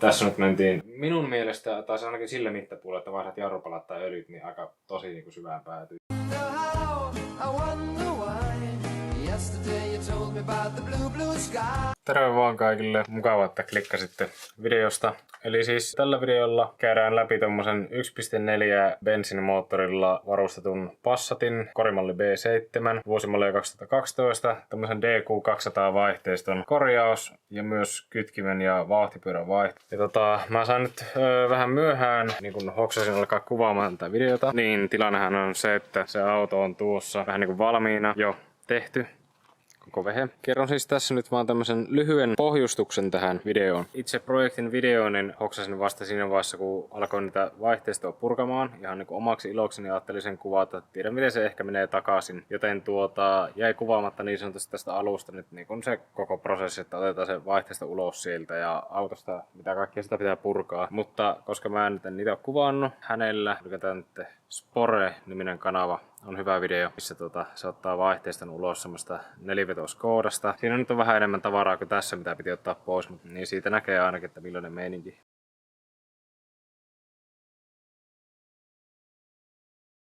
Tässä nyt mentiin minun mielestä, tai ainakin sillä mittapuolella, että vaihdat jarrupalat tai öljyt, niin aika tosi niin kuin syvään päätyy. Terve vaan kaikille, mukavaa, että klikkasitte videosta. Eli siis tällä videolla käydään läpi tommosen 1.4 bensiinimoottorilla varustetun Passatin korimalli B7 vuosimalli 2012, tämmösen DQ200 vaihteiston korjaus ja myös kytkimen ja vauhtipyörän vaihto. Ja mä sain nyt vähän myöhään, niin kun hoksasin alkaa kuvaamaan tätä videota, niin tilannehan on se, että se auto on tuossa vähän niin kuin valmiina jo tehty. Koko vehe. Kerron siis tässä nyt vaan tämmösen lyhyen pohjustuksen tähän videoon. Itse projektin videoon hoksasin vasta siinä vaiheessa, kun alkoin niitä vaihteistoa purkamaan. Ihan niin kuin omaksi ilokseni ajattelin sen kuvata, että tiedän miten se ehkä menee takaisin. Joten jäi kuvaamatta niin sanotusti tästä alusta nyt niin kuin se koko prosessi, että otetaan se vaihteisto ulos sieltä ja autosta, mitä kaikkea sitä pitää purkaa. Mutta koska mä en niitä ole kuvannut hänellä, lykätään nyt Spore-niminen kanava. On hyvä video, missä se ottaa vaihteiston ulos semmoista nelivetoskoodasta. Siinä nyt on vähän enemmän tavaraa kuin tässä, mitä piti ottaa pois, mutta niin siitä näkee ainakin, että millainen meininki.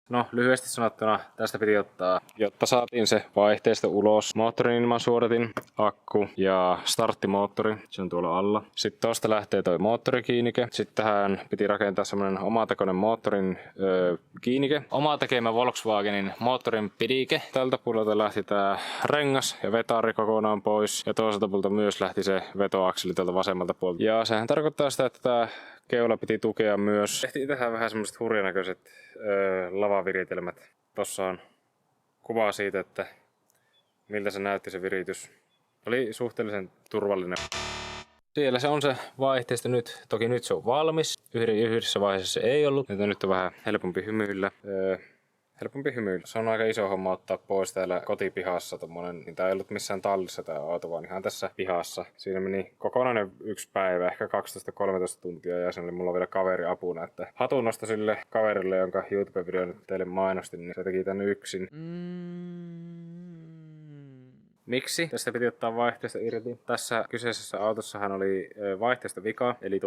No, lyhyesti sanottuna tästä piti ottaa, jotta saatiin se vaihteisto ulos, moottorin ilmansuodatin, akku ja starttimoottori, se on tuolla alla. Sitten tosta lähtee toi moottorikiinnike. Sitten tähän piti rakentaa semmonen omatekoinen moottorin kiinnike. Oma tekemä Volkswagenin moottorin pidike. Tältä puolelta lähti tää rengas ja vetari kokonaan pois. Ja toiselta puolelta myös lähti se vetoakseli tältä vasemmalta puolelta. Ja sehän tarkoittaa sitä, että tää keula piti tukea myös. Tehtiin tähän vähän semmoiset hurjanäköiset lavaviritelmät. Tossa on kuva siitä, että miltä se näytti se viritys. Oli suhteellisen turvallinen. Siellä se on se vaihteisto nyt. Toki nyt se on valmis. Yhdessä vaiheessa se ei ollut. Nyt on vähän helpompi hymyillä. Se on aika iso homma ottaa pois täällä kotipihassa tommonen, niin tää ei ollut missään tallissa tää auto, vaan ihan tässä pihassa. Siinä meni kokonainen yksi päivä, ehkä 12-13 tuntia ja siinä oli mulla vielä kaveri apuna, että hatunnosto sille kaverille, jonka YouTube-video nyt teille mainostin, niin se teki tän yksin. Miksi? Tästä piti ottaa vaihteisto irti. Tässä kyseisessä autossahan oli vaihteisto vika, eli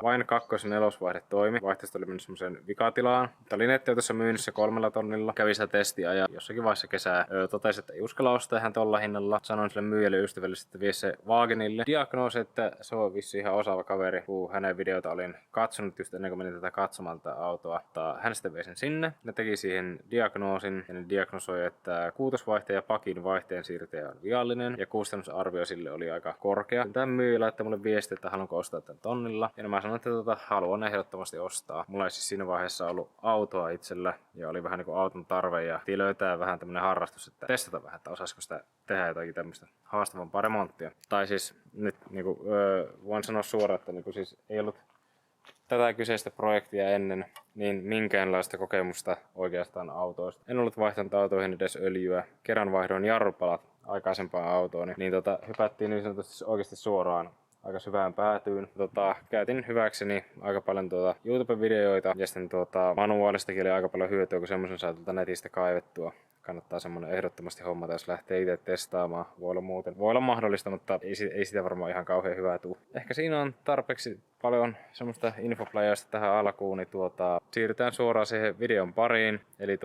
vain 2- ja 4-vaihde toimi. Vaihteisto oli mennyt semmoiseen vikatilaan. Tämä oli nettiautossa myynnissä 3 tonnilla. Kävi sitä testiä ja jossakin vaiheessa kesää totesi, että ei uskalla ostaa ihan tolla hinnalla. Sanoin sille myyjälle ystävällisesti, että vie se Wagenille. Diagnoosi, että se on vissi ihan osaava kaveri, kun hänen videota olin katsonut just ennen kuin menin tätä katsomaan tätä autoa. Hän sitten vei sen sinne. Ne teki siihen diagnoosin ja ne diagnosoi, että kuutosvaihteen ja pakin vaihteen siirtäjä on viallinen ja kustannusarvio sille oli aika korkea. Tämä myyjä laittoi mulle viesti, että haluanko ostaa tämän tonnilla. Ja mä sanoin, että haluan ehdottomasti ostaa. Mulla ei siis siinä vaiheessa ollut autoa itsellä ja oli vähän niin kuin auton tarve ja piti löytää vähän tämmönen harrastus, että testata vähän, että osaisiko sitä tehdä jotakin tämmöistä haastavampaa remonttia. Tai siis nyt niin kuin, voin sanoa suoraan, että niin kuin, siis ei ollut tätä kyseistä projektia ennen niin minkäänlaista kokemusta oikeastaan autoista. En ollut vaihtanut autoihin edes öljyä. Kerran vaihdoin jarrupalat aikaisempaan autoon, niin hypättiin niin sanotusti oikeasti suoraan aika syvään päätyyn. Käytin hyväkseni aika paljon YouTube-videoita ja sitten manuaalistakin oli aika paljon hyötyä, kun semmoisen saa netistä kaivettua. Kannattaa semmonen ehdottomasti hommata, jos lähtee itse testaamaan. Voi olla mahdollista, mutta ei sitä varmaan ihan kauhean hyvää tule. Ehkä siinä on tarpeeksi paljon semmoista infopläjäistä tähän alkuun, niin siirrytään suoraan siihen videon pariin. Eli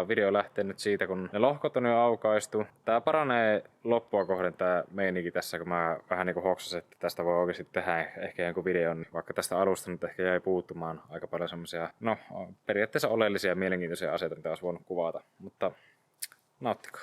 video lähtee nyt siitä, kun ne lohkot on jo aukaistu. Tää paranee loppua kohden tää meininki tässä, kun mä vähän niinku hoksasin, että tästä voi oikeasti tehdä ehkä jonkun videon. Niin vaikka tästä alusta nyt ehkä jäi puuttumaan aika paljon semmosia, no periaatteessa oleellisia ja mielenkiintoisia asioita, mitä olisi voinut kuvata. Mutta nauttikaa.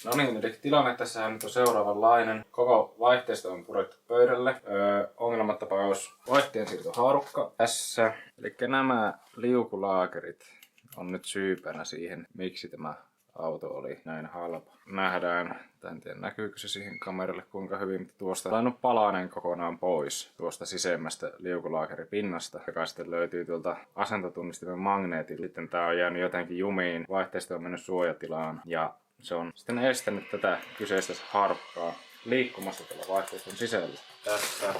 No niin, eli tilanne tässä nyt on seuraavanlainen. Koko vaihteisto on purettu pöydälle. Ongelmatapaus vaihteen siirtohaarukka tässä. Eli nämä liukulaakerit on nyt syypänä siihen, miksi tämä auto oli näin halpa. Nähdään, en tiedä näkyykö se siihen kameralle kuinka hyvin, mutta tuosta on lainut palanen kokonaan pois tuosta sisemmästä liukulaakerin-pinnasta, joka sitten löytyy tuolta asentotunnistimen magneetilta. Sitten tää on jäänyt jotenkin jumiin, vaihteisto on mennyt suojatilaan ja se on sitten estänyt tätä kyseistä harpkaa liikkumasta tuolla vaihteiston sisällä. Tässä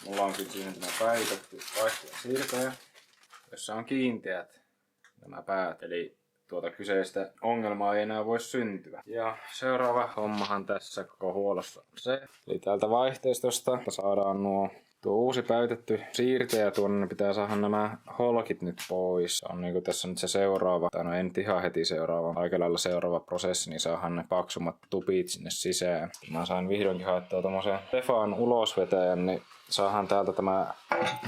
mulla onkin siihen tämä päitetty vaihteen siirtäjä, jossa on kiinteät nämä päät, eli tuota kyseistä ongelmaa ei enää voi syntyä. Ja seuraava hommahan tässä koko huollossa on se, eli täältä vaihteistosta saadaan tuo uusi päitetty siirtäjä tuonne, pitää saada nämä holkit nyt pois. On niinku tässä nyt se seuraava, tai no ei nyt ihan heti seuraava, aika lailla seuraava prosessi, niin saadaan ne paksummat tupit sinne sisään. Mä sain vihdoinkin haettua tommosen Stefan ulosvetäjän, niin saadaan täältä tämä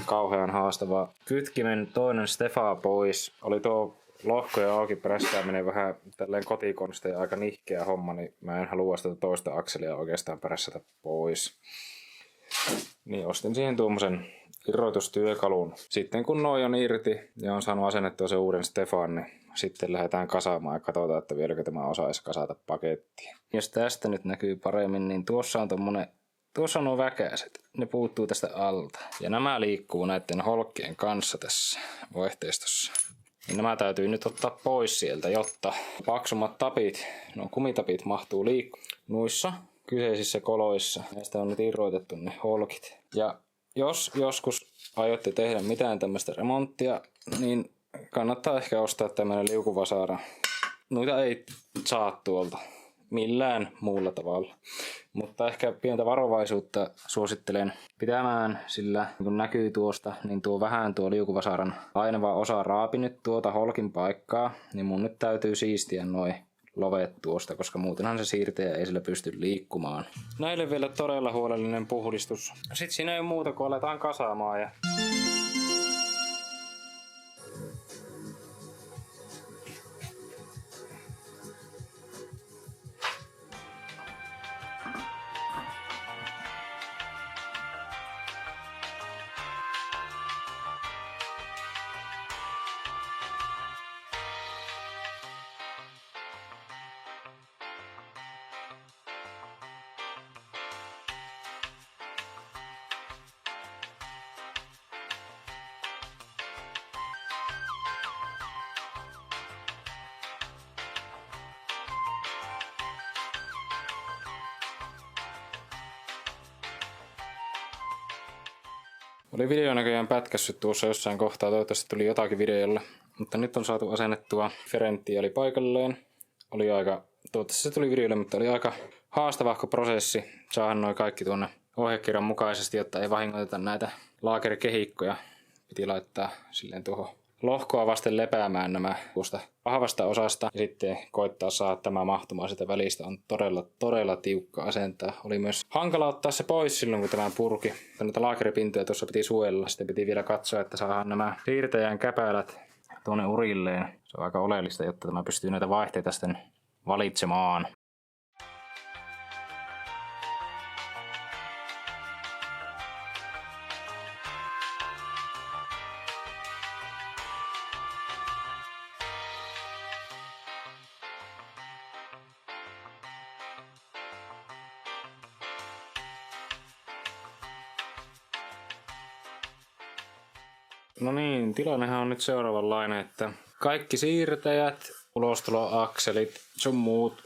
kauhean haastava kytkimen toinen Stefa pois. Oli tuo lohkojen auki prässääminen vähän tälleen kotikonsteja aika nihkeä homma, niin mä en halua sitä toista akselia oikeastaan prässätä pois. Niin ostin siihen tuommoisen irrotustyökalun. Sitten kun noi on irti ja on saanut asennettua se uuden Stefan, niin sitten lähdetään kasaamaan ja katsotaan, että vieläkö tämä osaisi kasata pakettiin. Jos tästä nyt näkyy paremmin, niin tuossa on tuossa on nuo väkäiset. Ne puuttuu tästä alta. Ja nämä liikkuu näiden holkkien kanssa tässä vaihteistossa. Niin nämä täytyy nyt ottaa pois sieltä, jotta paksummat tapit, no kumitapit mahtuu noissa kyseisissä koloissa. Näistä on nyt irroitettu ne holkit. Ja jos joskus aiotte tehdä mitään tämmöistä remonttia, niin kannattaa ehkä ostaa tämmöinen liukuvasara. Noita ei saa tuolta millään muulla tavalla. Mutta ehkä pientä varovaisuutta suosittelen pitämään, sillä kun näkyy tuosta, niin tuo liukuvasaran painava osa raapi nyt tuota holkin paikkaa, niin mun nyt täytyy siistiä noi lovet tuosta, koska muutenhan se siirtäjä ei sillä pysty liikkumaan. Näille vielä todella huolellinen puhdistus. Sitten siinä ei ole muuta kuin aletaan kasaamaan ja oli video näköjään pätkässyt tuossa jossain kohtaa, toivottavasti tuli jotakin videolla. Mutta nyt on saatu asennettua differentiaali paikalleen. Toivottavasti se tuli videolle, mutta oli aika haastavahko prosessi saada noin kaikki tuonne ohjekirjan mukaisesti, jotta ei vahingoiteta näitä laakerikehikkoja. Piti laittaa silleen tuohon lohkoa vasten lepäämään nämä tuosta vahvasta osasta ja sitten koittaa saada tämä mahtumaan sitä välistä. On todella tiukka asentaa. Oli myös hankala ottaa se pois silloin, kun tämä purki. Näitä laakeripintoja tuossa piti suojella. Sitten piti vielä katsoa, että saadaan nämä siirtäjän käpälät tuonne urilleen. Se on aika oleellista, jotta tämä pystyy näitä vaihteita sitten valitsemaan. No niin, tilannehan on nyt seuraavanlainen, että kaikki siirtäjät, ulostuloakselit, sun muut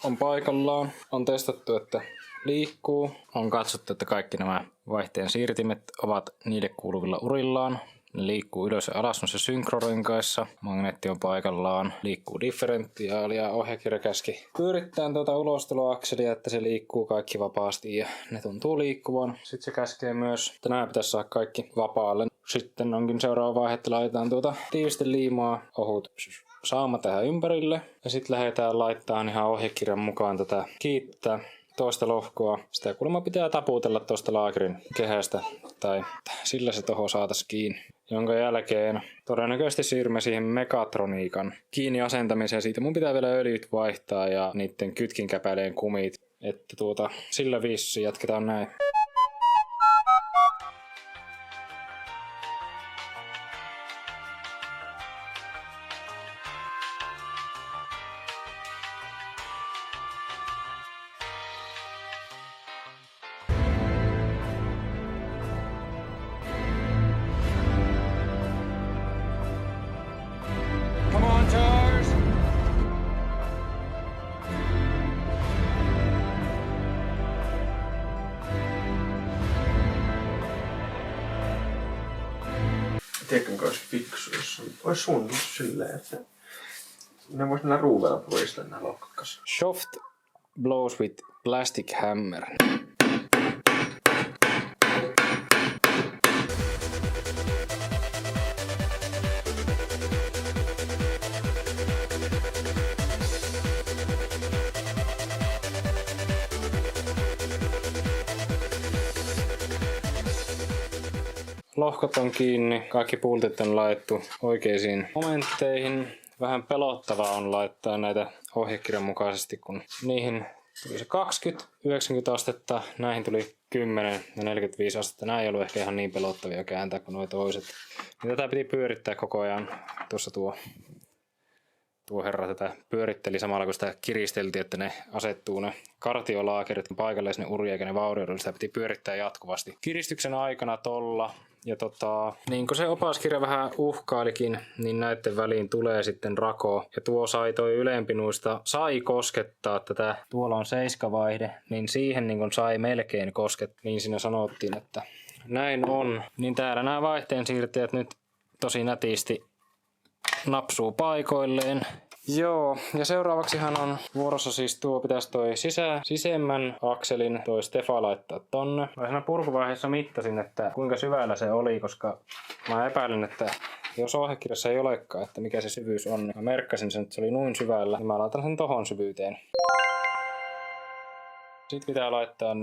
on paikallaan. On testattu, että liikkuu. On katsottu, että kaikki nämä vaihteen siirtimet ovat niille kuuluvilla urillaan. Ne liikkuu ylös ja alas noissa synkrorenkaissa. Magneetti on paikallaan. Liikkuu differentiaali ja ohjekirja käski pyörittää tuota ulostuloakselia, että se liikkuu kaikki vapaasti ja ne tuntuu liikkuvan. Sitten se käskee myös, että nämä pitäisi saada kaikki vapaalle. Sitten onkin seuraava vaihe, että laitetaan tuota tiivisteliimaa ohut saama tähän ympärille. Ja sitten lähdetään laittamaan ihan ohjekirjan mukaan tätä kiittää toista lohkoa. Sitä kuulemma pitää taputella tuosta laakerin kehästä tai sillä se toho saataisiin kiinni. Jonka jälkeen todennäköisesti siirrymme siihen mekatroniikan kiinni asentamiseen. Siitä mun pitää vielä öljyt vaihtaa ja niiden kytkinkäpäleen kumit. Että sillä viisi jatketaan näin. Tiedätkö, mikä olisi fiksu, jos olisi suunniteltu silleen, että ne vois näillä ruuvella puristella nämä lohkot kanssa. Soft blows with plastic hammer. Lohkot on kiinni, kaikki pultit on laittu oikeisiin momentteihin. Vähän pelottavaa on laittaa näitä ohjekirjan mukaisesti, kun niihin tuli se 20, 90 astetta, näihin tuli 10 ja 45 astetta. Nämä ei ollut ehkä ihan niin pelottavia kääntää kuin nuo toiset. Ja tätä piti pyörittää koko ajan. Tuossa tuo herra tätä pyöritteli samalla kun sitä kiristeltiin, että ne asettuu ne kartiolaakerit paikalle sinne uriin eikä ne vaurioidu. Sitä piti pyörittää jatkuvasti. Kiristyksen aikana tolla. Ja niin kuin se opaskirja vähän uhkailikin, niin näiden väliin tulee sitten rako. Ja tuo toi ylempinuista sai koskettaa tätä, tuolla on 7-vaihde, niin siihen niin kuin sai melkein koskettaa. Niin siinä sanottiin, että näin on. Niin täällä nämä vaihteen siirtäjät nyt tosi nätisti napsuu paikoilleen. Joo, ja seuraavaksihan on vuorossa siis pitäisi toi sisemmän akselin toi Stefa laittaa tonne. Mä siinä purkuvaiheessa mittasin, että kuinka syvällä se oli, koska mä epäilen, että jos ohjekirjassa ei olekaan, että mikä se syvyys on. Mä merkkasin sen, että se oli noin syvällä, niin mä laitan sen tohon syvyyteen. Sitten pitää laittaa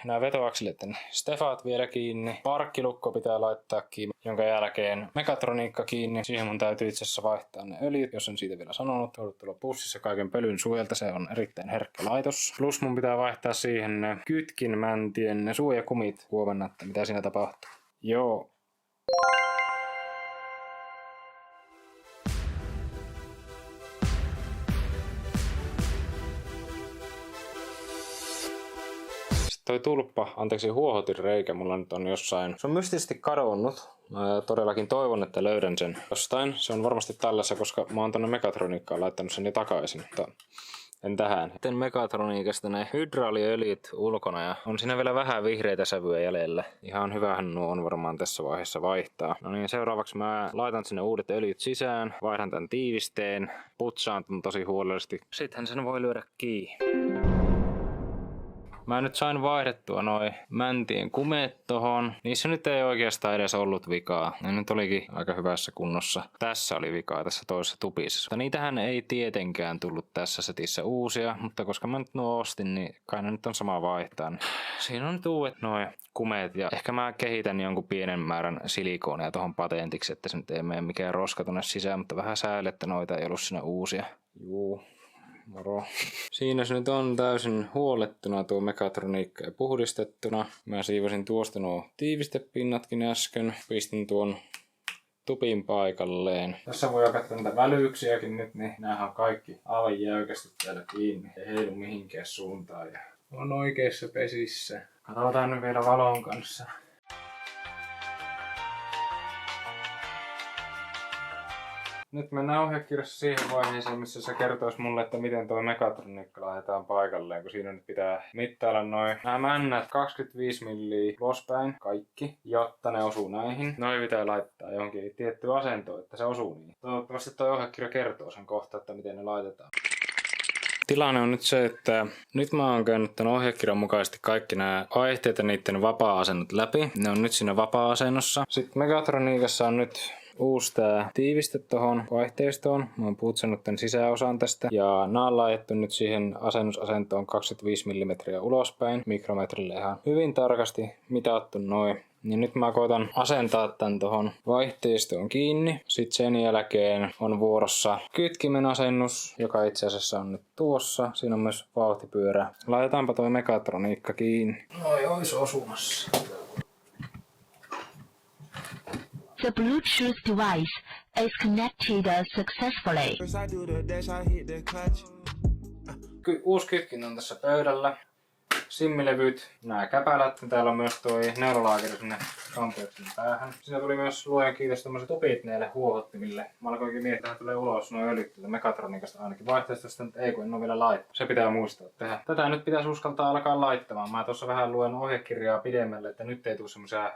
nämä vetoakselitten Stefat vielä kiinni. Parkkilukko pitää laittaa kiinni, jonka jälkeen mekatroniikka kiinni. Siihen mun täytyy itse asiassa vaihtaa ne öljyt, jos en siitä vielä sanonut. Joudut tulla pussissa kaiken pölyn suojelta, se on erittäin herkkä laitos. Plus mun pitää vaihtaa siihen ne kytkinmäntien ne suojakumit huomenna, että mitä siinä tapahtuu. Joo. Toi tulppa, huohotin reikä, mulla nyt on jossain. Se on mystisesti kadonnut. Mä todellakin toivon, että löydän sen jostain. Se on varmasti tällaisessa, koska mä oon tonne Mekatroniikkaan laittanut sen jo takaisin. Mutta en tähän. Sitten Mekatroniikasta ne hydraaliöljyt ulkona ja on siinä vielä vähän vihreitä sävyä jäljellä. Ihan hyvähän nuo on varmaan tässä vaiheessa vaihtaa. No niin, seuraavaksi mä laitan sinne uudet öljyt sisään. Vaihdan tän tiivisteen. Putsaan tän tosi huolellisesti. Sittenhän sen voi lyödä kiinni. Mä nyt sain vaihdettua noi mäntien kumeet tohon. Niissä nyt ei oikeastaan edes ollut vikaa. Ne nyt olikin aika hyvässä kunnossa. Tässä oli vikaa tässä toisessa tupissa. Mutta niitähän ei tietenkään tullut tässä setissä uusia. Mutta koska mä nyt nuo ostin, niin kai ne nyt on sama vaihtaa. Siinä on nyt uudet noi kumeet. Ja ehkä mä kehitän jonkun pienen määrän silikoonia tohon patentiksi. Että se nyt ei mene mikään roska tonne sisään. Mutta vähän sääli, että noita ei ollut siinä uusia. Juu. Moro. Siinä se nyt on täysin huolettuna tuo mekatroniikka ja puhdistettuna. Mä siivosin tuosta nuo tiivistepinnatkin äsken. Pistin tuon tupin paikalleen. Tässä voi katsoa näitä välyyksiäkin nyt, niin näähän on kaikki aivan jäykästi täällä kiinni. Ei heilu mihinkään suuntaan ja on oikeissa pesissä. Katsotaan nyt vielä valon kanssa. Nyt mennään ohjekirjassa siihen vaiheeseen, missä se kertoisi mulle, että miten tuo mekatroniikka laitetaan paikalleen, kun siinä nyt pitää mittailla noin nämä männät 25 milliä ulospäin, kaikki, jotta ne osuu näihin. Noin pitää laittaa johonkin tiettyyn asentoon, että se osuu niin. Toivottavasti tuo ohjekirja kertoo sen kohta, että miten ne laitetaan. Tilanne on nyt se, että nyt mä oon käynyt tämän ohjekirjan mukaisesti kaikki nämä vaihteet ja niiden vapaa-asennot läpi. Ne on nyt siinä vapaa-asennossa. Sitten Mekatroniikassa on nyt uusi tää tiiviste tohon vaihteistoon. Mä oon putsannut tän sisäosan tästä. Ja nää on laitettu nyt siihen asennusasentoon 25 mm ulospäin. Mikrometrille ihan hyvin tarkasti mitattu noin. Niin nyt mä koitan asentaa tän tohon vaihteistoon kiinni. Sitten sen jälkeen on vuorossa kytkimen asennus, joka itse asiassa on nyt tuossa. Siinä on myös vauhtipyörä. Laitetaanpa toi mekatroniikka kiinni. Noi ois osumassa. The Bluetooth device is connected successfully. Uusi kytkin on tässä pöydällä. Simmilevyt, nämä käpälät. Täällä on myös toi neurolaakeri sinne kampiottin päähän. Siinä tuli myös luojan kiitos tämmöiset tupit näille huohottimille. Mä alkoinkin miettiä, että tulee ulos noin öljyt Mekatroniikasta ainakin. Vaihteistosta nyt ei, kun en ole vielä laittanut. Se pitää muistaa tehdä. Tätä nyt pitäisi uskaltaa alkaa laittamaan. Mä tuossa vähän luen ohjekirjaa pidemmälle, että nyt ei tule semmoisia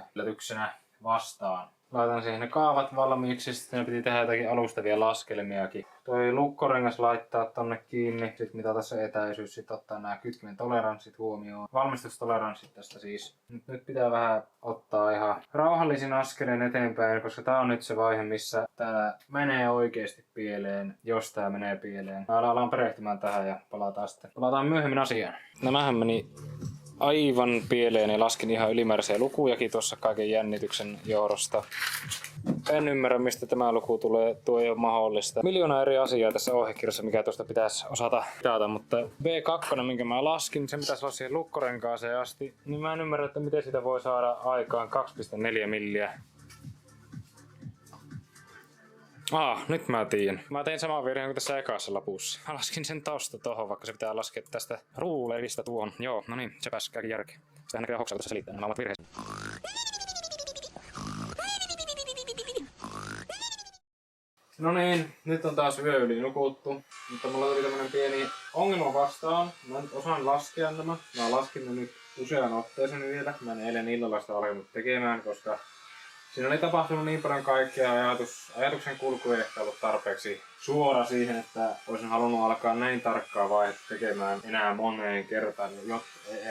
yllätyksenä vastaan. Laitan siihen ne kaavat valmiiksi, sitten piti tehdä jotakin alustavia laskelmiakin. Toi lukkorengas laittaa tonne kiinni, sitten mitata se etäisyys, sitten ottaa nämä kytkimen toleranssit huomioon. Valmistustoleranssit tästä siis. Nyt pitää vähän ottaa ihan rauhallisin askeleen eteenpäin, koska tää on nyt se vaihe, missä tää menee oikeesti pieleen, jos tää menee pieleen. Mä alan perehtymään tähän ja palataan myöhemmin asiaan. Nämähän meni aivan pieleen ja laskin ihan ylimääräisiä lukujakin tuossa kaiken jännityksen johdosta. En ymmärrä, mistä tämä luku tulee, tuo ei ole mahdollista. Miljoona eri asiaa tässä ohjekirjassa, mikä tuosta pitäisi osata mitata, mutta B2, minkä mä laskin, se pitäisi olla siihen lukkorenkaaseen asti, niin mä en ymmärrä, että miten sitä voi saada aikaan 2,4 milliä. Nyt mä tiedän. Mä tein saman virheen kuin tässä ekassa lapussa. Mä laskin sen tosta tohon, vaikka se pitää laskea tästä ruulerista tuohon. Joo, no niin, se pääsikääkin järkeen. Sitähän näkee Hoksalta tässä selittää nämä omat virheet. No niin, nyt on taas yö yli nukuttu, mutta mulla tuli tämmönen pieni ongelma vastaan. Mä nyt osaan laskea nämä. Mä laskin ne nyt usean otteeseen vielä. Mä en eilen illalla sitä alkanut tekemään, koska siinä oli tapahtunut niin paljon kaikkea. Ajatuksen kulku ei ehkä ollut tarpeeksi suora siihen, että olisin halunnut alkaa näin tarkkaa vaihetta tekemään enää moneen kertaan,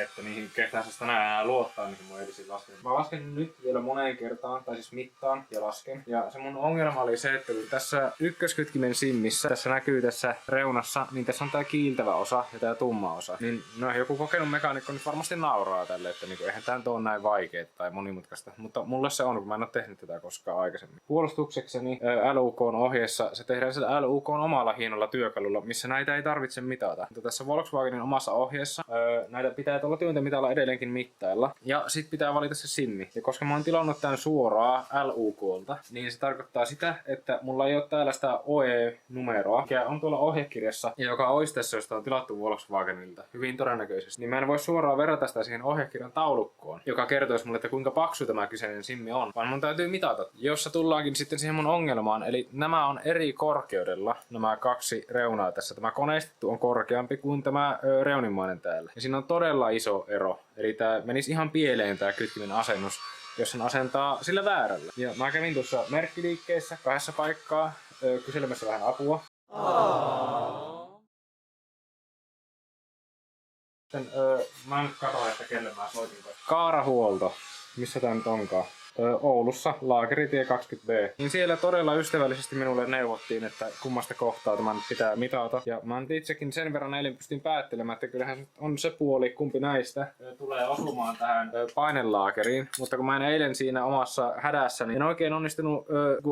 että niihin kehtäisi tänään enää luottaa niihin mun edellisiin laskelmiin. Mä lasken nyt vielä moneen kertaan, tai siis mittaan ja lasken. Ja se mun ongelma oli se, että tässä ykköskytkimen simmissä, tässä näkyy tässä reunassa, niin tässä on tää kiiltävä osa ja tää tumma osa. Niin no, joku kokenut mekaanikko nyt varmasti nauraa tälle, että niinku, eihän tää ole näin vaikeeta tai monimutkaista. Mutta mulle se on, kun mä en ole tehnyt tätä koskaan aikaisemmin. Puolustuksekseni LUK:n ohjeessa se tehdään sillä LUK:n omalla hienolla työkalulla, missä näitä ei tarvitse mitata. Mutta tässä Volkswagenin omassa ohjeessa näitä pitää tuolla työntömitalla edelleenkin mittailla. Ja sit pitää valita se simmi. Ja koska mä oon tilannut tän suoraan LUK:lta, niin se tarkoittaa sitä, että mulla ei ole täällä sitä OE-numeroa, mikä on tuolla ohjekirjassa, ja joka olisi tässä, josta on tilattu Volkswagenilta, hyvin todennäköisesti. Niin mä en voi suoraan verrata sitä siihen ohjekirjan taulukkoon, joka kertoisi mulle, että kuinka paksu tämä kyseinen simmi on, vaan mun täytyy mitata. Jossa tullaankin sitten siihen mun ongelmaan, eli nämä on eri korkeudella, nämä kaksi reunaa tässä. Tämä koneistettu on korkeampi kuin tämä reunimmainen täällä. Ja siinä on todella iso ero. Eli tää menisi ihan pieleen tää kytkimen asennus, jos sen asentaa sillä väärällä. Ja mä kävin tuossa merkkiliikkeessä 2 paikkaa kyselemässä vähän apua. Sitten mä nyt katsoin, että kelle mä soitin. Kaarahuolto. Missä tää nyt onkaan? Oulussa, Laakeritie 20B. Niin siellä todella ystävällisesti minulle neuvottiin, että kummasta kohtaa tämän pitää mitata. Ja mä nyt itsekin sen verran eilen pystyn päättelemään, että kyllähän on se puoli, kumpi näistä tulee osumaan tähän painelaakeriin. Mutta kun mä en eilen siinä omassa hädässä, niin en oikein onnistunut,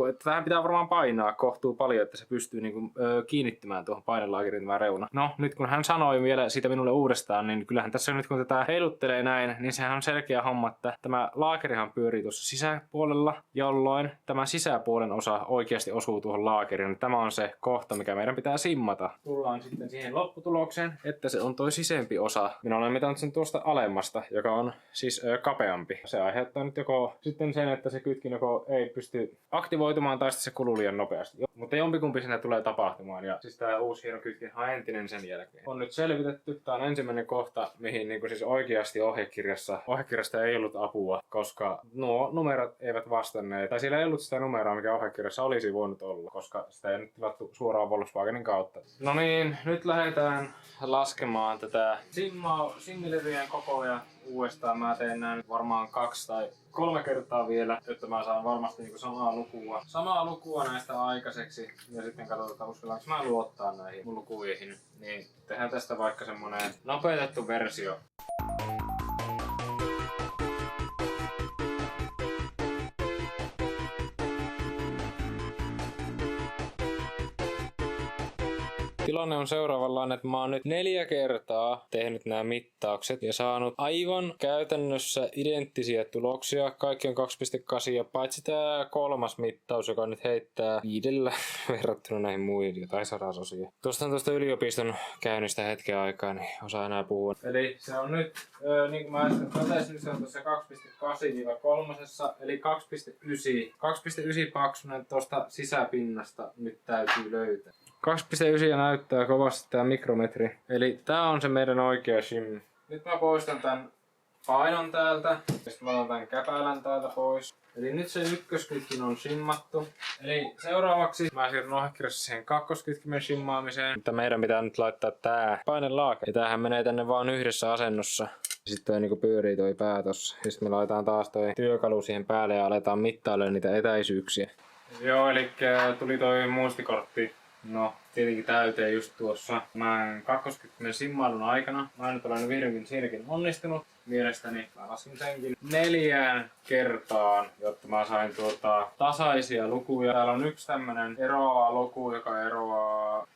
että tähän pitää varmaan painaa kohtuu paljon, että se pystyy niinku, kiinnittymään tuohon painelaakeriin tämä reuna. No, nyt kun hän sanoi vielä siitä minulle uudestaan, niin kyllähän tässä nyt kun tätä heiluttelee näin, niin sehän on selkeä homma, että tämä laakerihan pyörii tuossa sisäpuolella, jolloin tämä sisäpuolen osa oikeasti osuu tuohon laakeriin. Tämä on se kohta, mikä meidän pitää simmata. Tullaan sitten siihen lopputulokseen, että se on toi sisempi osa. Minä olen mitannut sen tuosta alemmasta, joka on siis kapeampi. Se aiheuttaa nyt joko sitten sen, että se kytkin joko ei pysty aktivoitumaan tai sitten se kuluu liian nopeasti. Mutta jompikumpi siinä tulee tapahtumaan. Ja siis tämä uusi hieno kytkin on entinen sen jälkeen. On nyt selvitetty. Tämä on ensimmäinen kohta, mihin niin siis oikeasti ohjekirjasta ei ollut apua, koska nuo numerot eivät vastanneet. Tai siellä ei ollut sitä numeroa, mikä ohjekirjassa olisi voinut olla, koska sitä ei nyt tilattu suoraan Volkswagenin kautta. No niin, nyt lähdetään laskemaan tätä simmilevien kokoja uudestaan. Mä teen näin varmaan 2 tai 3 kertaa vielä, jotta mä saan varmasti niinku samaa lukua näistä aikaiseksi. Ja sitten katsotaan, uskallanko mä luottaa näihin mun lukuihin. Niin tehdään tästä vaikka semmonen nopeutettu versio. Tilanne on seuraavanlainen, että mä oon nyt 4 kertaa tehnyt nämä mittaukset ja saanut aivan käytännössä identtisiä tuloksia. Kaikki on 2,8 ja paitsi tää 3. mittaus, joka nyt heittää 5 verrattuna näihin muihin jotain sadasosia. Tuosta on tuosta yliopiston käynnistä hetken aikaa, niin osaa enää puhua. Eli se on nyt, niin kuin mä äsken totesin, se on tuossa 2,8-3, eli 2,9 paksunen tuosta sisäpinnasta nyt täytyy löytää. 2,9 näyttää kovasti tää mikrometri. Eli tää on se meidän oikea shim. Nyt mä poistan tän painon täältä. Sitten mä otan tämän käpälän täältä pois. Eli nyt se ykköskytkin on shimmattu. Eli seuraavaksi mä siirryn ohjekirjassa siihen kakkoskytkimen shimmaamiseen. Mutta meidän pitää nyt laittaa tää painelaake. Ja tämähän menee tänne vaan yhdessä asennossa. Sitten toi niinku pyörii toi pää tossa. Ja sitten me laitetaan taas toi työkalu siihen päälle ja aletaan mittailemaan niitä etäisyyksiä. Joo, eli tuli toi muistikortti. No, tietenkin täyteen just tuossa. Mä kakkoskytkimen simmailun aikana. Mä nyt olen vihdoinkin siinäkin onnistunut. Mielestäni mä laskin senkin 4 kertaan, jotta mä sain tasaisia lukuja. Täällä on yksi tämmönen eroava luku, joka eroaa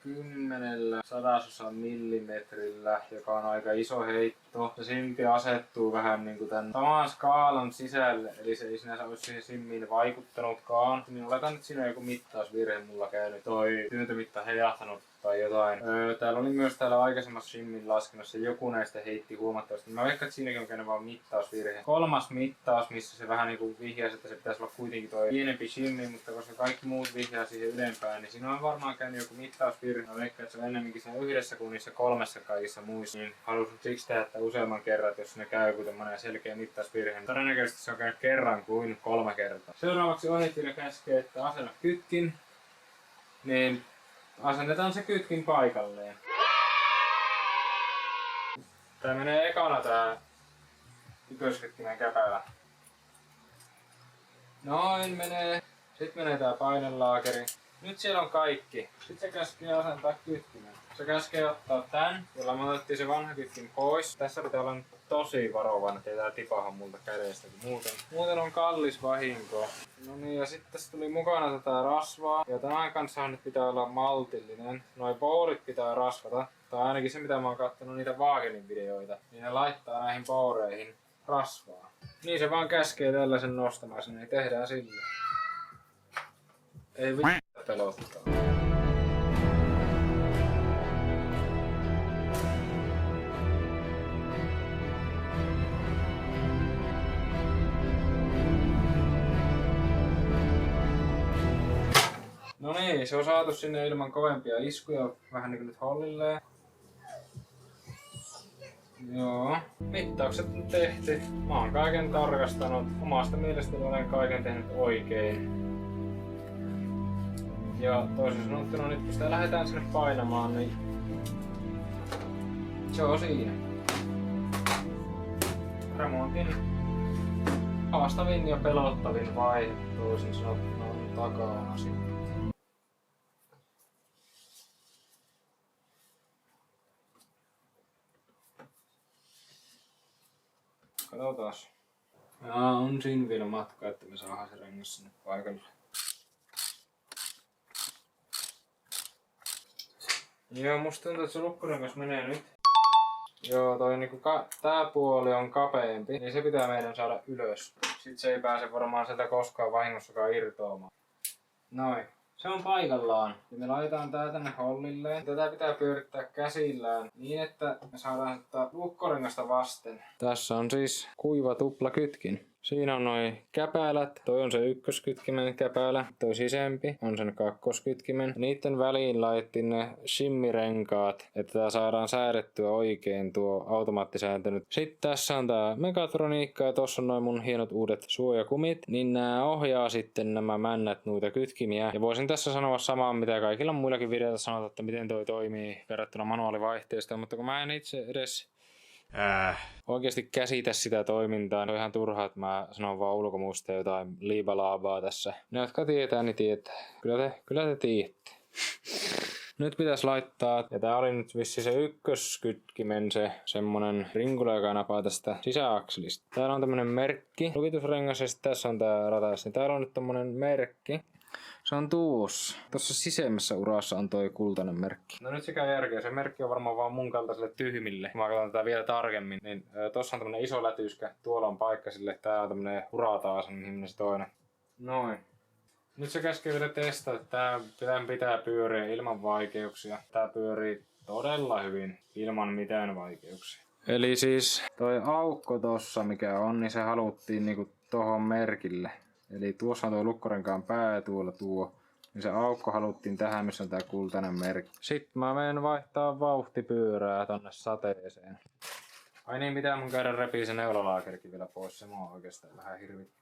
10/100 millimetrillä, joka on aika iso heitto. Se silti asettuu vähän niinku tän saman skaalan sisälle, eli se ei sinänsä olisi siihen simmiin vaikuttanutkaan. Niin oletan, että siinä on joku mittausvirhe mulla käynyt. Toi tyyntömitta heijahtanut tai jotain. Täällä oli myös täällä aikaisemmassa shimmin laskennassa joku näistä heitti huomattavasti. Mä veikkaan, että siinäkin on käynyt vaan mittausvirhe. 3. mittaus, missä se vähän niinku vihjasi, että se pitäisi olla kuitenkin toi pienempi shimmi, mutta koska kaikki muut vihjaa siihen ylempään, niin siinä on varmaan käynyt joku mittausvirhe. Mä veikkaan, että se on ennemminkin siinä 1 kuin niissä 3 kaikissa muissa. Niin halusin siksi tehdä useamman kerran, jos ne käy kuin tämmönen selkeä mittausvirhe. Todennäköisesti se on käynyt kerran kuin 3 kertaa. Seuraavaksi ohjekirja käskee, että asenna kytkin. Niin asennetaan se kytkin paikalleen. Tää menee ekana tää ykköskytkimen käpälä. Noin menee. Sitten menee tää painelaakeri. Nyt siellä on kaikki. Sitten se käskee asentaa kytkimen. Se käskee ottaa tän, jolla me otettiin se vanha kytkin pois. Tässä pitää olla tosi varovainen, ettei tää tipaha multa kädestä, kun muuten on kallis vahinko. No niin, ja sitten tässä tuli mukana tätä rasvaa. Ja tämän kanssa nyt pitää olla maltillinen. Noi boorit pitää rasvata. Tai ainakin se, mitä mä oon kattonut niitä Wagenin videoita. Niin ne laittaa näihin booreihin rasvaa. Niin se vaan käskee tällaisen nostamaan, niin tehdään sille. Ei vittu pelottaa. No niin, se on saatu sinne ilman kovempia iskuja, vähän niin kuin nyt hollilleen. Joo, mittaukset on tehty. Mä oon kaiken tarkastanut. Omasta mielestäni olen kaiken tehnyt oikein. Ja toisin sanottuna nyt kun sitä lähdetään sinne painamaan, niin se on siinä. Remontin haastavin ja pelottavin vaihe toisin sanottuna on takana sitten. Katsotaas. On siinä vielä matka, että me saadaan se rengas sinne paikalle. Joo, musta tuntuu, että se lukkorengas menee nyt. Joo, toi niinku tää puoli on kapeampi, niin se pitää meidän saada ylös. Sitten se ei pääse varmaan sieltä koskaan vahingossakaan irtoamaan. Noin. Se on paikallaan. Ja me laitetaan tää tänne hollilleen. Tätä pitää pyörittää käsillään niin, että me saadaan lukkorengasta vasten. Tässä on siis kuiva tuplakytkin. Siinä on noin käpälät. Toi on se ykköskytkimen käpälä. Toi sisempi on sen kakkoskytkimen. Niiden väliin laitettiin ne shimmirenkaat, että tää saadaan säädettyä oikein tuo automaattisääntö nyt. Sitten tässä on tää megatroniikka ja tossa on noin mun hienot uudet suojakumit. Niin nää ohjaa sitten nämä männät noita kytkimiä. Ja voisin tässä sanoa samaa mitä kaikilla muillakin videoilla sanotaan, että miten toi toimii verrattuna manuaalivaihteesta. Mutta kun mä en itse edes oikeasti käsitä sitä toimintaa, niin on ihan turhaa, että mä sanon vaan ulkomuista jotain liibalaabaa tässä. Ne, jotka tietää, niin tietää. Kyllä te tiedätte. Nyt pitäisi laittaa, ja tää oli nyt vissi se ykköskytkimen se semmonen rinkula, joka napaa tästä sisäakselista. Täällä on tämmönen merkki, lukitusrengas, ja sitten tässä on tää ratas, niin täällä on nyt tommonen merkki. Se on tuossa. Tuossa sisemmässä urassa on toi kultainen merkki. No nyt se käy järkeä. Se merkki on varmaan vaan mun kaltaiselle tyhmille. Mä katson tätä vielä tarkemmin. Niin tossa on tämmönen iso lätyskä. Tuolla on paikka sille. Tää on tämmönen ura taas. Niin se toinen. Noin. Nyt se käskee vielä testata, että tää pitää pyöriä ilman vaikeuksia. Tää pyörii todella hyvin ilman mitään vaikeuksia. Eli siis toi aukko tossa mikä on, niin se haluttiin niinku tohon merkille. Eli tuossa on tuo lukkorenkaan pää ja tuolla tuo. Niin se aukko haluttiin tähän, missä on tää kultainen merkki. Sitten mä menen vaihtaa vauhtipyörää tonne sateeseen. Ai niin, pitää mun käydä repii se neulalaakerkin vielä pois. Se mua oikeastaan vähän hirvittää.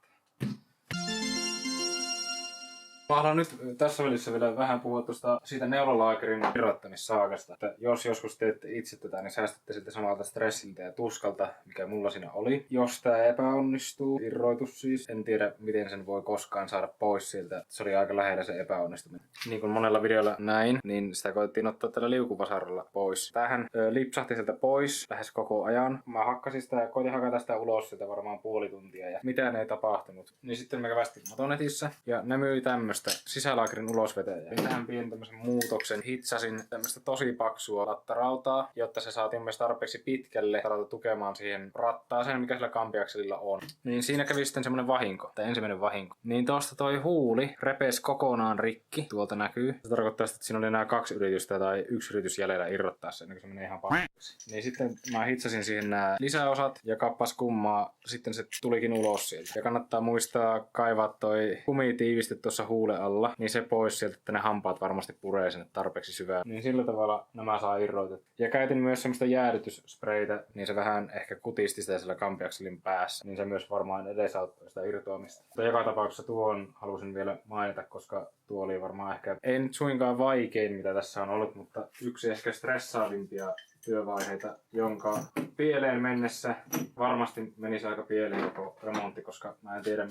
Mä haluan nyt tässä välissä vielä vähän puhua siitä neulalaakerin irrottamissaakasta. Että jos joskus teette itse tätä, niin säästätte siltä samalta stressiltä ja tuskalta, mikä mulla siinä oli. Jos tää epäonnistuu, irroitus siis, en tiedä miten sen voi koskaan saada pois sieltä. Se oli aika lähellä se epäonnistuminen. Niin kuin monella videolla näin, niin sitä koettiin ottaa tällä liukuvasaralla pois. Tämähän lipsahti sieltä pois lähes koko ajan. Mä hakkasin sitä ja koitin hakata sitä ulos sieltä varmaan puoli tuntia ja mitään ei tapahtunut. Niin sitten mä kävästin Motonetissä ja ne myi tämmöstä sisälaakerin ulosvetäjää. Tähän pienen tämmösen muutoksen hitsasin tämmöstä tosi paksua lattarautaa, jotta se saatiin myös tarpeeksi pitkälle tukemaan siihen rattaaseen, mikä sillä kampiakselilla on. Niin siinä kävi sitten semmonen vahinko, tai ensimmäinen vahinko. Niin tosta toi huuli repesi kokonaan rikki, tuolta näkyy. Se tarkoittaa, että siinä oli nämä 2 yritystä tai 1 yritys jäljellä irrottaa sen, ennen kuin se menee ihan paskaksi. Niin sitten mä hitsasin siihen nämä lisäosat ja kappas kummaa, sitten se tulikin ulos sieltä. Ja kannattaa muistaa kaivaa toi kumitiiviste tuossa huule alla, niin se pois sieltä, että ne hampaat varmasti puree sinne tarpeeksi syvään. Niin sillä tavalla nämä saa irrotettua. Ja käytin myös semmoista jäädytysspreitä, niin se vähän ehkä kutisti sitä sillä kampiakselin päässä. Niin se myös varmaan edesauttoi sitä irtoamista. Mutta joka tapauksessa tuon halusin vielä mainita, koska tuo oli varmaan ehkä, ei nyt suinkaan vaikein mitä tässä on ollut, mutta yksi ehkä stressaavimpia työvaiheita, jonka pieleen mennessä varmasti menisi aika pieleen koko remontti, koska mä en tiedä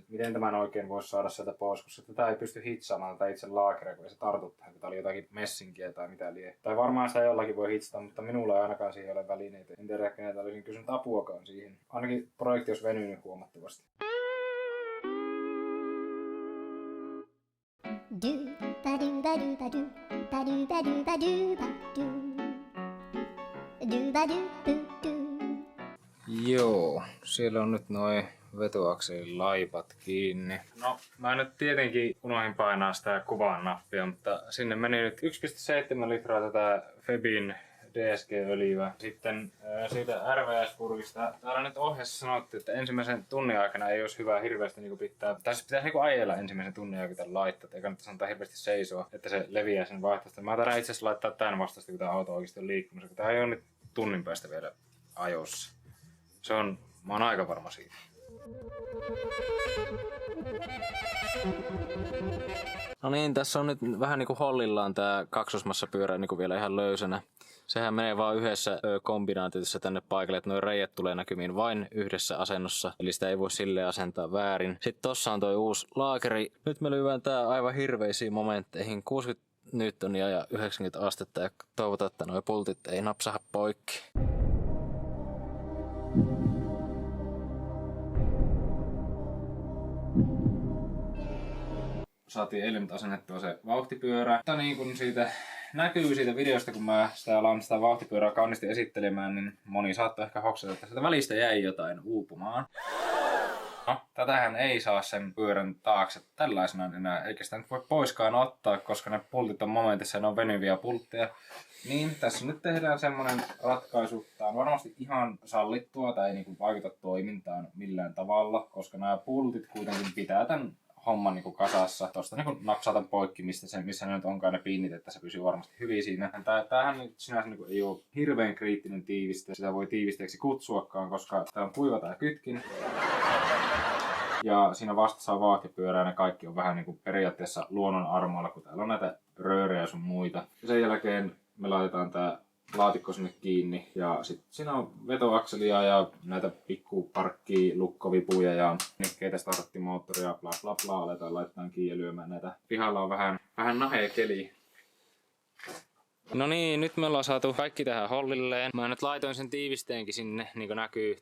miten tämän oikein voisi saada sieltä pois, koska tätä ei pysty hitsaamaan tätä itse laakeria, kun ei se tartu tähän, kun tää oli jotakin messinkiä tai mitä lie. Tai varmaan sitä jollakin voi hitsata, mutta minulla ei ainakaan siihen ole välineitä. En tiedä, keneltä olisin kysynyt apuakaan siihen. Ainakin projekti olisi venynyt huomattavasti. Joo, siellä on nyt noin vetoakselin laipat kiinni. No, mä nyt tietenkin unohdin painaa sitä kuvan nappia, mutta sinne meni nyt 1,7 litraa tätä Febin DSG-öljyä. Sitten siitä RVS-purkista. Täällä nyt ohjeessa sanottiin, että ensimmäisen tunnin aikana ei olisi hyvä hirveästi pitää. Tai se pitäisi ajella ensimmäisen tunnin aikana laittaa. Ei kannattaisi antaa hirveästi seisoa, että se leviää sen vaihtoehtoista. Mä taidan itse asiassa laittaa tämän vastaisesti, kun tämä auto oikeasti on liikkumassa. Tämä ei ole nyt tunnin päästä vielä ajossa. Mä oon aika varma siitä. No niin, tässä on nyt vähän niinku hollillaan tää kaksosmassapyörä niinku vielä ihan löysänä. Sehän menee vaan yhdessä kombinaatiossa tänne paikalle, että nuo reijät tulee näkymiin vain yhdessä asennossa. Eli sitä ei voi silleen asentaa väärin. Sitten tossa on toi uusi laakeri. Nyt me lyvään tää aivan hirveisiin momentteihin. 60 newtonia ja 90 astetta ja toivotaan, että nuo pultit ei napsaha poikki. Saatiin eilen asennettua se vauhtipyörä. Mutta niin kuin siitä näkyy siitä videosta, kun mä alan sitä vauhtipyörää kauniisti esittelemään, niin moni saattaa ehkä hoksata, että sieltä välistä jäi jotain uupumaan. No, tätähän ei saa sen pyörän taakse tällaisenaan enää, eikä sitä nyt voi poiskaan ottaa, koska ne pultit on momentissa ja ne on venyviä pultteja. Niin, tässä nyt tehdään semmonen ratkaisu. Tää on varmasti ihan sallittua, tää ei niinku vaikuta toimintaan millään tavalla, koska nämä pultit kuitenkin pitää tän homman niinku kasassa. Tosta niinku napsatan poikki, missä ne nyt onkaan ne pinnit, että se pysyy varmasti hyvin siinä. Tämähän nyt sinänsä niinku ei ole hirveän kriittinen tiiviste. Sitä voi tiivisteeksi kutsuakaan, koska tää on kuiva tää kytkin. Ja siinä vastassa on vauhtipyörää, ne kaikki on vähän niinku periaatteessa luonnon armoilla, kun täällä on näitä röörejä sun muita. Ja sen jälkeen me laitetaan tää laatikko sinne kiinni ja sitten siinä on vetoakselia ja näitä pikkuparkkia, lukkovipuja ja nikkeitä, starttimoottoria, bla bla bla, aletaan laittaa kiinni ja lyömään näitä. Pihalla on vähän nahea keli. No niin, nyt me ollaan saatu kaikki tähän hollilleen. Mä nyt laitoin sen tiivisteenkin sinne, niin kuin näkyy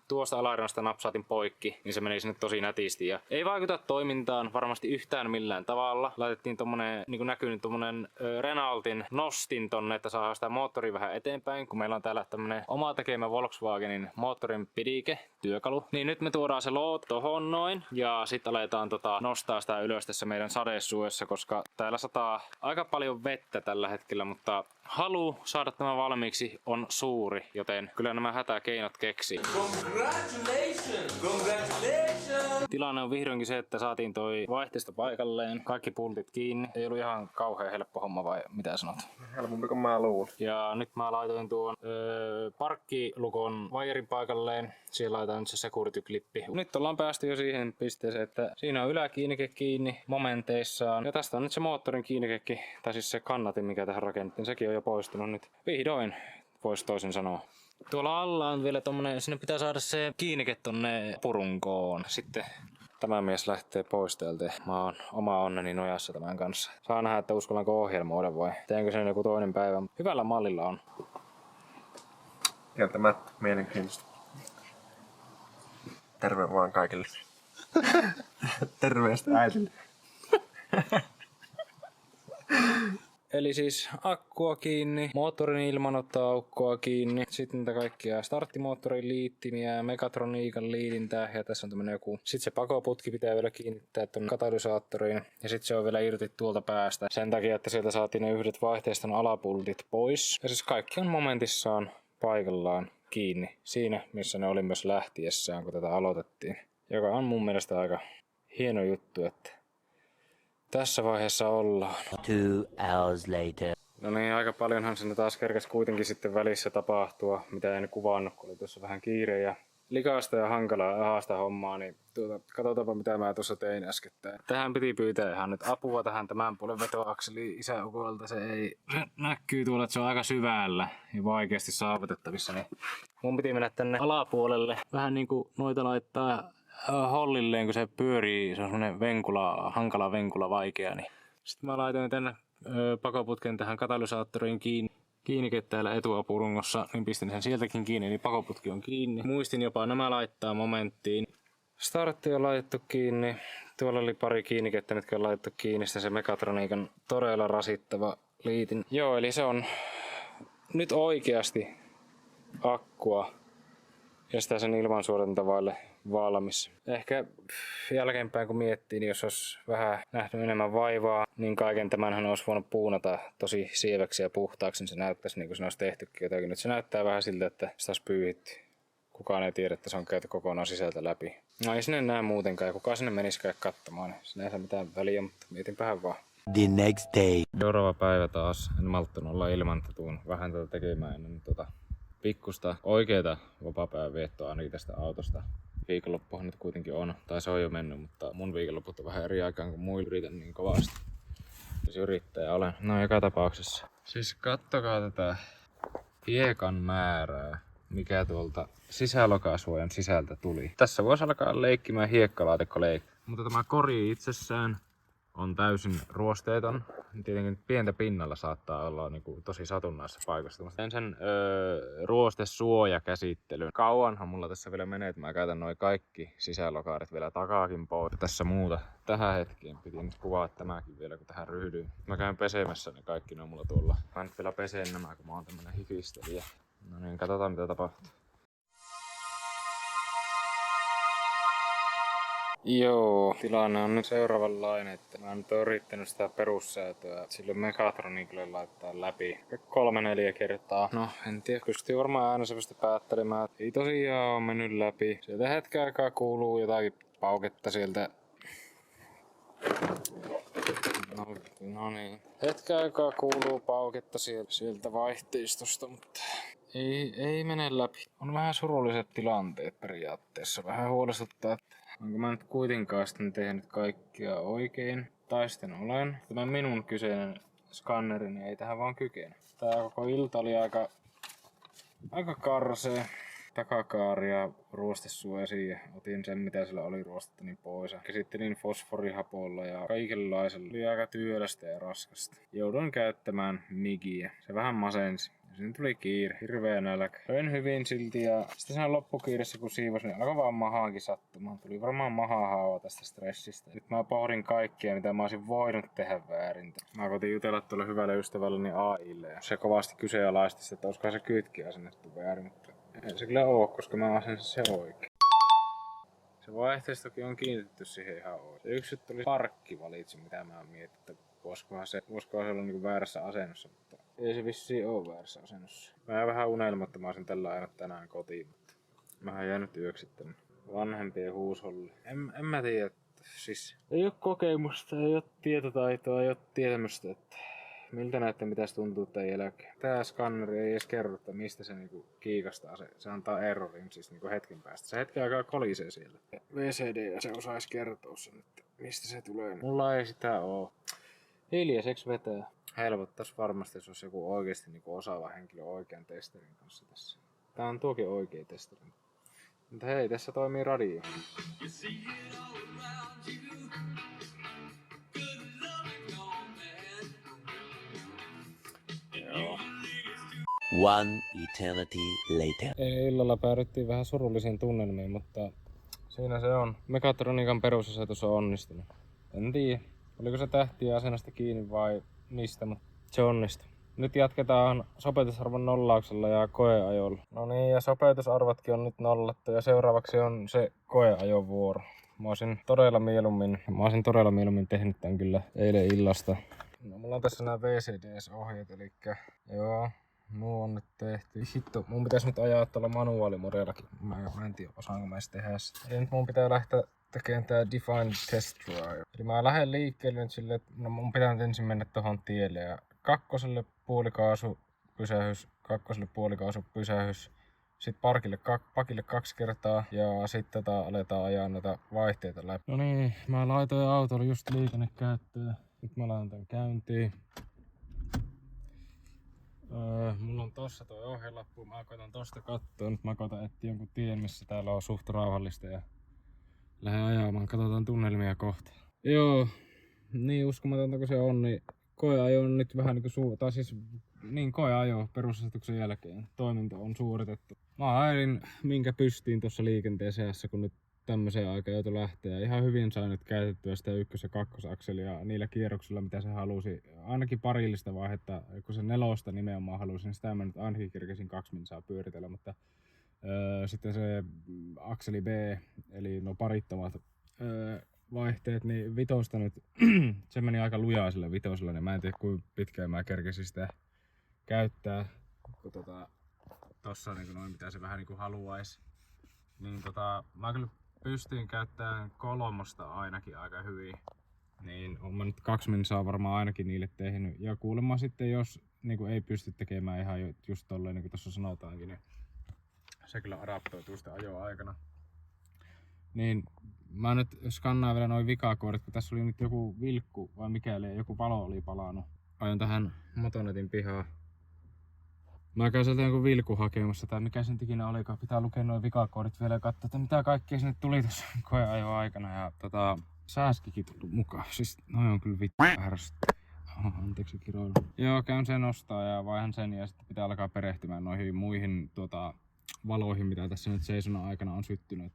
tuosta alareunasta napsaatin poikki, niin se meni sinne tosi nätisti. Ja ei vaikuta toimintaan varmasti yhtään millään tavalla. Laitettiin tommonen, niin kuin näkyy nyt tommonen Renaultin nostin tonne, että saadaan sitä moottoria vähän eteenpäin, kun meillä on täällä tämmönen oma tekemä Volkswagenin moottorin pidike, työkalu. Niin nyt me tuodaan se loot tohon noin, ja sitten aletaan nostaa sitä ylös tässä meidän sadesuojassa, koska täällä sataa aika paljon vettä tällä hetkellä, mutta halu saada tämä valmiiksi on suuri, joten kyllä nämä hätäkeinot keksii. Congratulations! Congratulations! Tilanne on vihdoinkin se, että saatiin toi vaihteisto paikalleen. Kaikki pultit kiinni. Ei ollut ihan kauhean helppo homma vai mitä sanot? Helpompi kuin mä luulin. Ja nyt mä laitoin tuon parkkilukon vaijerin paikalleen. Siellä laitetaan nyt se security-klippi. Nyt ollaan päästy jo siihen pisteeseen, että siinä on yläkiinnike kiinni momenteissaan. Ja tästä on nyt se moottorin kiinnikekki, tai siis se kannatin, mikä tähän rakennettiin. Sekin on jo poistunut nyt. Vihdoin, voisi toisin sanoa. Tuolla alla on vielä tommonen, sinne pitää saada se kiinnike tonne purunkoon. Sitten tämä mies lähtee pois täältä. Mä oon oma onneni nojassa tämän kanssa. Saa nähdä, että uskallanko ohjelmoida vai teenkö sen joku toinen päivä. Hyvällä mallilla on. Kieltämättä mielenkiintoista. Terve vaan kaikille. Terveistä äitille. Eli siis akkua kiinni, moottorin ilmanottoaukkoa kiinni, sitten niitä kaikkia starttimoottorin liittimiä, Megatroniikan liitintää ja tässä on tämmönen joku. Sitten se pakoputki pitää vielä kiinnittää tuonne katalysaattoriin ja sitten se on vielä irti tuolta päästä. Sen takia, että sieltä saatiin ne yhdet vaihteiston alapultit pois. Ja siis kaikki on momentissaan paikallaan kiinni siinä, missä ne oli myös lähtiessään, kun tätä aloitettiin. Joka on mun mielestä aika hieno juttu, että tässä vaiheessa ollaan. 2 hours later. No niin, aika paljonhan sinne taas kerkesi kuitenkin sitten välissä tapahtua, mitä en kuvannut, kun oli tuossa vähän kiire ja likaista ja hankalaa ja ahasta hommaa, niin katsotaanpa mitä mä tuossa tein äskettäin. Tähän piti pyytää ihan nyt apua tähän tämän puolen vetoakseli isäukolta. Se näkyy tuolla, että se on aika syvällä ja vaikeasti saavutettavissa, niin mun piti mennä tänne alapuolelle. Vähän niinku noita laittaa hollilleen, kun se pyörii, se on semmonen venkula, hankala venkula, vaikea. Niin. Sitten mä laitoin tänne pakoputken tähän katalysaattoriin kiinnike täällä etuapurungossa, niin pistin sen sieltäkin kiinni, niin pakoputki on kiinni. Muistin jopa nämä laittaa momenttiin. Startti on laitettu kiinni. Tuolla oli pari kiinnikettä, mitkä on laitettu kiinni. Sitten se Megatroniikan todella rasittava liitin. Joo, eli se on nyt oikeasti akkua ja sitä sen ilmansuodatinta vaille valmis. Ehkä jälkeenpäin kun miettii, niin jos olisi vähän nähnyt enemmän vaivaa, niin kaiken tämänhän olisi voinut puunata tosi sieväksi ja puhtaaksi, niin se näyttäisi niin kuin se olisi tehtykin jotakin. Nyt se näyttää vähän siltä, että sitä olisi pyyhitty. Kukaan ei tiedä, että se on käyty kokonaan sisältä läpi. No ei sinne näe muutenkaan, ja kukaan sinne menisikään katsomaan, niin sinne ei saa mitään väliä, mutta mietinpähän vaan. The next day. Seuraava päivä taas. En malttanut olla ilman, että tuun vähän tätä tekemään ennen pikkusta oikeeta vapaapäivän viettoa ainakin tästä autosta. Viikonloppuhan nyt kuitenkin on, tai se on jo mennyt, mutta mun viikonlopput on vähän eri aikaan kuin muilla, yritän niin kovasti. Jos yrittäjä olen. No joka tapauksessa. Siis kattokaa tätä hiekan määrää, mikä tuolta sisälokasuojan sisältä tuli. Tässä voisi alkaa leikkimään hiekkalaatikkoleikki. Mutta tämä kori itsessään on täysin ruosteeton. Tietenkin pientä pinnalla saattaa olla niinku tosi satunnaisessa paikassa. Teen sen ruostesuojakäsittelyn. Kauanhan mulla tässä vielä menee, että mä käytän noin kaikki sisälokaarit vielä takaakin pois. Tässä muuta. Tähän hetkeen piti nyt kuvaa tämäkin vielä, kun tähän ryhdyin. Mä käyn pesemässä ne kaikki, ne on mulla tuolla. Mä nyt vielä peseen nämä, kun mä oon tämmönen hifistelijä. No niin, katsotaan mitä tapahtuu. Joo, tilanne on nyt seuraavanlainen, että mä oon nyt yrittänyt sitä perussäätöä sille Megatronicille laittaa läpi 3-4 kertaa. No, en tiedä, pystyy varmaan äänesävästi päättelemään. Ei tosiaan oo mennyt läpi. Sieltä hetken aikaa kuuluu jotakin pauketta sieltä. No niin. Hetken aikaa kuuluu pauketta sieltä vaihteistosta, mutta ei mene läpi. On vähän surulliset tilanteet periaatteessa. Vähän huolestuttaa, että onko mä nyt kuitenkaan sitten tehnyt kaikkia oikein. Tai sitten olen. Tämä minun kyseinen skanneri niin ei tähän vaan kykene. Tää koko ilta oli aika karsee. Takakaari ja ruostesuojasin ja otin sen mitä siellä oli ruostetta niin pois. Käsittelin fosforihapolla ja kaikenlaisella. Oli aika työlästä ja raskasta. Jouduin käyttämään migiä. Se vähän masensi. Ja siinä tuli kiire, hirveä nälkä. Löin hyvin silti ja sitten siinä loppukiiressä kun siivosin, niin alkoi vaan mahaankin sattumaan. Tuli varmaan mahahaava tästä stressistä. Nyt mä pohdin kaikkia mitä mä olisin voinut tehdä väärin. Mä koitin jutella tuolle hyvälle ystävälleni AIlle ja se kovasti kyseenalaisti, että olisikohan se kytki asennettu väärin. Mutta ei se kyllä oo, koska mä asensin se oikein. Se vaihteistokin on kiinnitetty siihen ihan oikein. Se yksi juttu oli parkkivalitsi, mitä mä mietin, että voisikohan se olla niinku väärässä asennossa, mutta ei se vissiin oo väärässä asennossa. Mä vähän unelmoittamaan sen tällä aina tänään kotiin, mutta mä oon jäänyt yöksi tänne. vanhempien huusholli. En mä tiedä. Siis ei oo kokemusta, ei oo tietotaitoa, ei oo tietämystä, että miltä näette, mitä se tuntuu tämän jälkeen. Tää skanneri ei edes kerro, että mistä se niinku kiikastaa. Se antaa errorin siis niinku hetken päästä. Se hetken aikaa kolisee siellä. VCD ja se osaisi kertoa sen, että mistä se tulee. Mulla ei sitä oo. Hiljaiseksi vetää. Helpottais varmasti, jos olisi joku oikeesti niinku osaava henkilö oikean testerin kanssa tässä. Tää on tuokin oikea testeri. Mutta hei, tässä toimii radio. Joo. One eternity later. Illalla päädyttiin vähän surullisiin tunnelmiin, mutta siinä se on. Megatronikan perusasetus on onnistunut. En tiedä, oliko se tähtien asennosta kiinni vai mistä, mutta se onnistui. Nyt jatketaan sopeutusarvon nollauksella ja koeajolla. No niin, ja sopeutusarvotkin on nyt nollattu ja seuraavaksi on se koeajovuoro. Mä olisin todella mieluummin tehnyt tän kyllä eilen illasta. No, mulla on tässä nämä VCDS-ohjeet, eli joo, nuo on nyt tehty. Hitto, mun pitäisi nyt ajaa tuolla manuaalimodellakin. Mä en tiedä, osaanko mä edes tehdä sitä. Eli nyt mun pitää lähteä tekemään tää Define Test Drive. Eli mä lähden liikkeelle nyt silleen, että no mun pitää nyt ensin mennä tohon tielle ja kakkoselle puolikaasu pysähys. Sitten pakille 2 kertaa ja sitten aletaan ajaa näitä vaihteita läpi. No niin, mä laitoin autolla just liikennekäyttöön. Nyt mä laitan tän käyntiin. Mulla on tossa toi ohjelappu, mä koitan tosta katsoa. Nyt mä koitan etsiä jonkun tien, missä täällä on suht rauhallista ja lähden ajamaan. Katsotaan tunnelmia kohta. Joo, niin uskomatonta kun se on, niin koeajo on nyt vähän niinku koeajo perusasetuksen jälkeen. Toiminta on suoritettu. Mä ajelin minkä pystiin tuossa liikenteen seassa, kun nyt tämmöiseen aikaan joutui lähteä. Ihan hyvin sain nyt käytettyä sitä 1- ja 2-akselia niillä kierroksilla, mitä se halusi. Ainakin parillista vaihetta, kun se 4 nimenomaan halusi, niin sitä mä nyt ainakin kirkesin 2 minsaa pyöritellä. Mutta sitten se akseli B, eli no parittomat vaihteet, niin 5 nyt, se meni aika lujaa sillä 5, niin mä en tiedä kuinka pitkään mä kerkesin sitä käyttää. Kun tossa niin noin mitä se vähän niin kuin haluaisi. Niin mä kyllä pystyin käyttämään 3 ainakin aika hyvin. Niin on mä nyt 2 minsaa varmaan ainakin niille tehnyt. Ja kuulemma sitten jos niin ei pysty tekemään ihan just tolleen niin kuin tuossa sanotaankin, niin se kyllä adaptoituu sitä ajoaikana. Niin mä nyt skannaan vielä noin vikakoodit, kun tässä oli nyt joku vilkku vai mikäli joku valo oli palannut. Ajan tähän Motonetin pihaan. Mä käyn sieltä jonkun vilkun hakemassa tai mikä sen ikinä olikaan. Pitää lukea noin vikakoodit vielä ja katsoa, että mitä kaikkea sinne tuli tuossa koeajon aikana. Ja sääskikin tullut mukaan. Siis noin on kyllä vittu ärsyttävää. Anteeksi kiroilu. Joo, käyn sen ostaa ja vaihan sen ja sitten pitää alkaa perehtymään noihin muihin valoihin, mitä tässä nyt seisona aikana on syttynyt.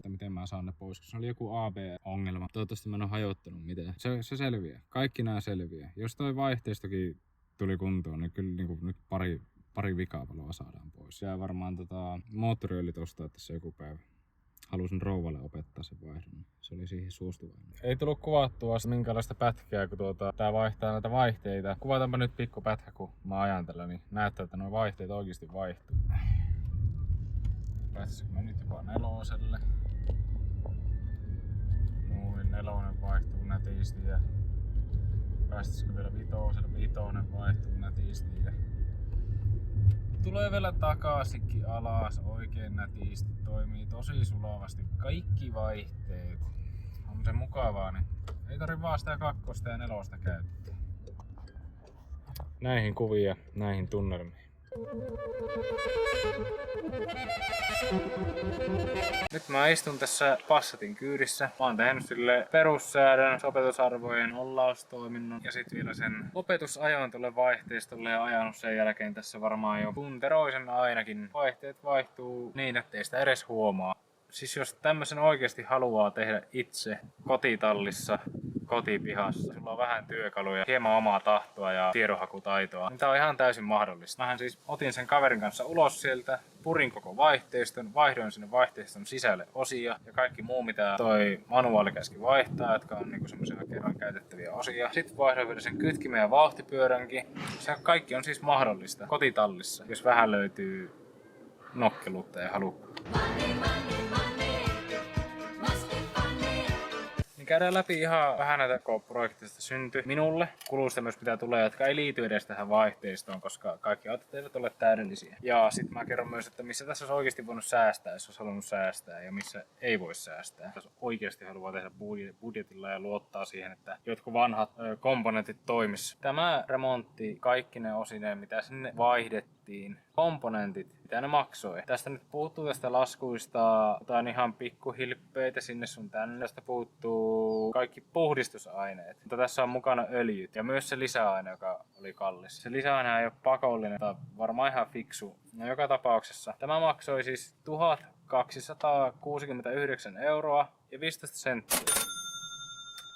Miten mä saan ne pois, koska se oli joku AB-ongelma. Toivottavasti mä en oo hajottanut mitään. Se selviää. Kaikki nää selviää. Jos toi vaihteistokin tuli kuntoon, niin kyllä niin nyt pari vikavaloa saadaan pois. Jää varmaan moottoriöljyt ostaa tässä joku päivä. Halusin rouvalle opettaa sen vaihdon. Se oli siihen suostuvainen. Ei tullut kuvattua minkälaista pätkää, kun tää vaihtaa näitä vaihteita. Kuvataanpa nyt pikku pätkä, kun mä ajan tällä, niin näyttää, että nuo vaihteet oikeasti vaihtuu. Päästäisikö mä nyt jopa 4. Noin 4 vaihtuu nätisti ja päästäisikö vielä 5. 5 vaihtuu nätisti ja tulee vielä takaisinkin alas oikein nätisti. Toimii tosi sulavasti kaikki vaihteet. On se mukavaa, niin ei tarvi vaan sitä 2. ja 4 käyttää. Näihin kuvia, näihin tunnelmiin. Nyt mä istun tässä Passatin kyydissä. Mä oon tehnyt sille perussäädön, sopeutusarvojen nollaustoiminnon ja sit vielä sen opetusajon tuolle vaihteistolle ja ajanut sen jälkeen tässä varmaan jo tunteroisen ainakin. Vaihteet vaihtuu niin, ettei sitä edes huomaa. siis jos tämmöisen oikeasti haluaa tehdä itse kotitallissa, kotipihassa, sulla on vähän työkaluja, hieman omaa tahtoa ja tiedonhakutaitoa, niin tää on ihan täysin mahdollista. Mähän siis otin sen kaverin kanssa ulos sieltä, purin koko vaihteiston, vaihdoin sinne vaihteiston sisälle osia ja kaikki muu mitä toi manuaali käski vaihtaa, jotka on niinku semmoisia kerran käytettäviä osia. Sitten vaihdoin vielä sen kytkimen ja vauhtipyöränkin. Se kaikki on siis mahdollista kotitallissa, jos vähän löytyy nokkeluutta ja halukkuutta. Käydään läpi ihan vähän näitä projektista syntyi minulle, kuluista myös mitä tulee, jotka ei liity edes tähän vaihteistoon, koska kaikki autot eivät ole täydellisiä. Ja sitten mä kerron myös, että missä tässä olisi oikeasti voinut säästää, jos olisi halunnut säästää, ja missä ei voi säästää. Jos oikeasti haluaa tehdä budjetilla ja luottaa siihen, että jotkut vanhat komponentit toimis. Tämä remontti, kaikki ne osineen, mitä sinne vaihdettiin, komponentit, mitä ne maksoi. Tästä nyt puuttuu tästä laskuista, jotain ihan pikkuhilppeitä sinne sun tänne. Tästä puuttuu kaikki puhdistusaineet. Mutta tässä on mukana öljyt ja myös se lisäaine, joka oli kallis. Se lisäaine ei ole pakollinen, mutta varmaan ihan fiksu. No joka tapauksessa. Tämä maksoi siis 1269 euroa ja 15 senttiä.